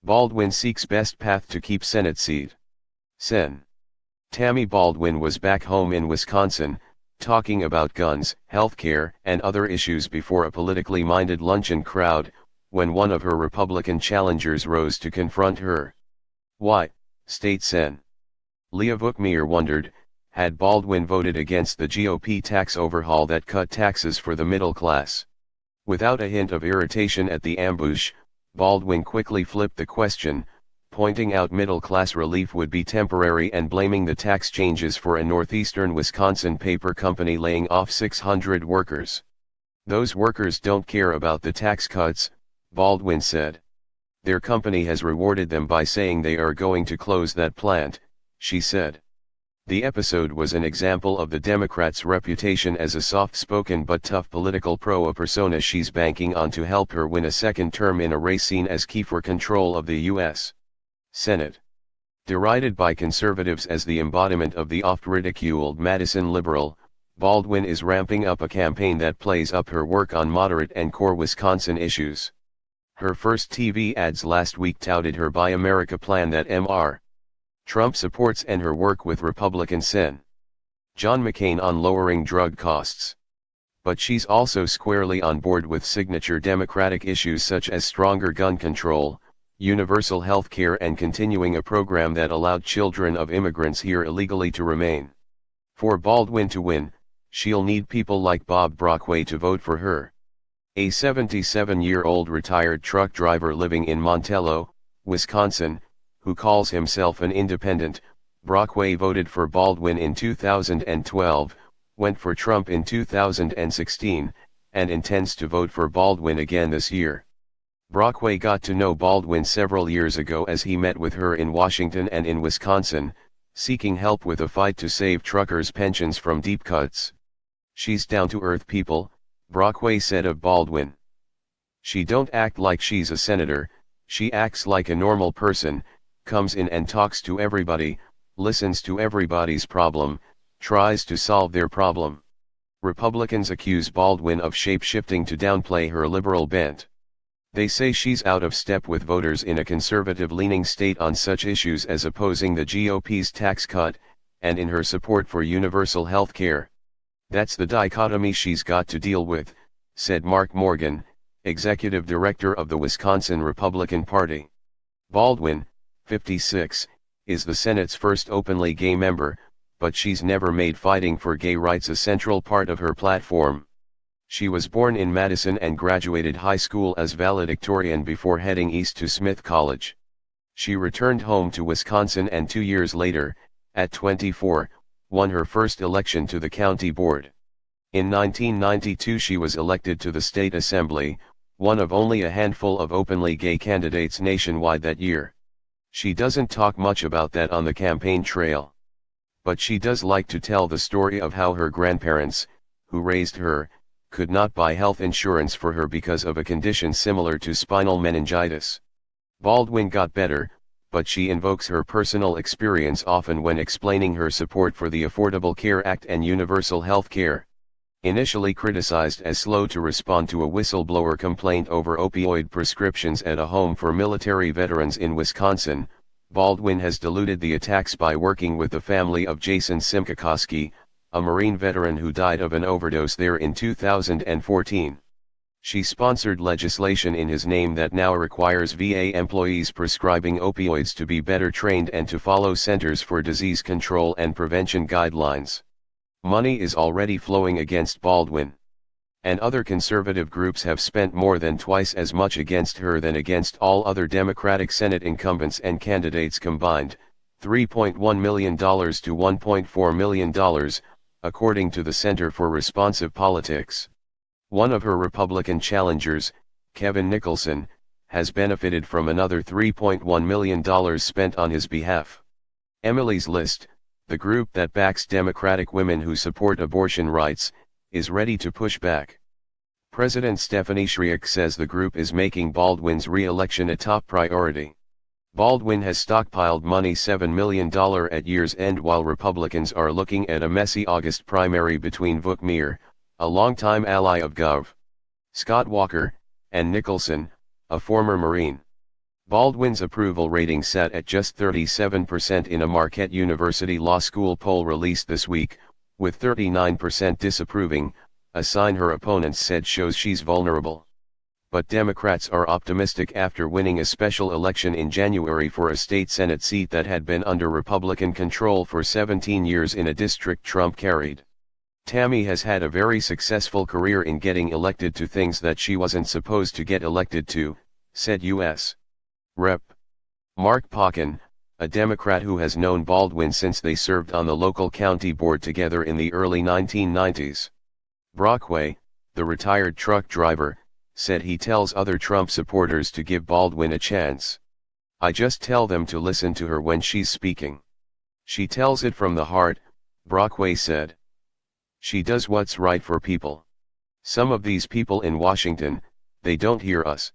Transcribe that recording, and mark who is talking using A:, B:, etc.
A: Baldwin seeks best path to keep Senate seat. Sen. Tammy Baldwin was back home in Wisconsin, talking about guns, healthcare, and other issues before a politically minded luncheon crowd, when one of her Republican challengers rose to confront her. Why, said.Sen. Leah Vukmir wondered, had Baldwin voted against the GOP tax overhaul that cut taxes for the middle class? Without a hint of irritation at the ambush, Baldwin quickly flipped the question, pointing out middle-class relief would be temporary and blaming the tax changes for a northeastern Wisconsin paper company laying off 600 workers. Those workers don't care about the tax cuts, Baldwin said. Their company has rewarded them by saying they are going to close that plant, she said. The episode was an example of the Democrats' reputation as a soft-spoken but tough political pro-a persona she's banking on to help her win a second term in a race seen as key for control of the U.S. Senate. Derided by conservatives as the embodiment of the oft-ridiculed Madison liberal, Baldwin is ramping up a campaign that plays up her work on moderate and core Wisconsin issues. Her first TV ads last week touted her Buy America plan that Mr. Trump supports and her work with Republican Sen. John McCain on lowering drug costs. But she's also squarely on board with signature Democratic issues such as stronger gun control, universal health care, and continuing a program that allowed children of immigrants here illegally to remain. For Baldwin to win, she'll need people like Bob Brockway to vote for her. A 77-year-old retired truck driver living in Montello, Wisconsin, who calls himself an independent, Brockway voted for Baldwin in 2012, went for Trump in 2016, and intends to vote for Baldwin again this year. Brockway got to know Baldwin several years ago as he met with her in Washington and in Wisconsin, seeking help with a fight to save truckers' pensions from deep cuts. She's down-to-earth people, Brockway said of Baldwin. She don't act like she's a senator, she acts like a normal person, comes in and talks to everybody, listens to everybody's problem, tries to solve their problem. Republicans accuse Baldwin of shape-shifting to downplay her liberal bent. They say she's out of step with voters in a conservative-leaning state on such issues as opposing the GOP's tax cut, and in her support for universal health care. That's the dichotomy she's got to deal with, said Mark Morgan, executive director of the Wisconsin Republican Party. Baldwin, 56, is the Senate's first openly gay member, but she's never made fighting for gay rights a central part of her platform. She was born in Madison and graduated high school as valedictorian before heading east to Smith College. She returned home to Wisconsin and 2 years later, at 24, won her first election to the county board. In 1992 she was elected to the state assembly, one of only a handful of openly gay candidates nationwide that year. She doesn't talk much about that on the campaign trail. But she does like to tell the story of how her grandparents, who raised her, could not buy health insurance for her because of a condition similar to spinal meningitis. Baldwin got better, but she invokes her personal experience often when explaining her support for the Affordable Care Act and universal health care. Initially criticized as slow to respond to a whistleblower complaint over opioid prescriptions at a home for military veterans in Wisconsin, Baldwin has diluted the attacks by working with the family of Jason Simkokoski, a Marine veteran who died of an overdose there in 2014. She sponsored legislation in his name that now requires VA employees prescribing opioids to be better trained and to follow Centers for Disease Control and Prevention guidelines. Money is already flowing against Baldwin. And other conservative groups have spent more than twice as much against her than against all other Democratic Senate incumbents and candidates combined, $3.1 million to $1.4 million, according to the Center for Responsive Politics. One of her Republican challengers, Kevin Nicholson, has benefited from another $3.1 million spent on his behalf. Emily's List, the group that backs Democratic women who support abortion rights, is ready to push back. President Stephanie Shryack says the group is making Baldwin's re-election a top priority. Baldwin has stockpiled money $7 million at year's end while Republicans are looking at a messy August primary between Vukmir, a longtime ally of Gov. Scott Walker, and Nicholson, a former Marine. Baldwin's approval rating sat at just 37% in a Marquette University Law School poll released this week, with 39% disapproving, a sign her opponents said shows she's vulnerable. But Democrats are optimistic after winning a special election in January for a state Senate seat that had been under Republican control for 17 years in a district Trump carried. Tammy has had a very successful career in getting elected to things that she wasn't supposed to get elected to, said U.S. Rep. Mark Pauken, a Democrat who has known Baldwin since they served on the local county board together in the early 1990s. Brockway, the retired truck driver, said he tells other Trump supporters to give Baldwin a chance. I just tell them to listen to her when she's speaking. She tells it from the heart, Brockway said. She does what's right for people. Some of these people in Washington, they don't hear us.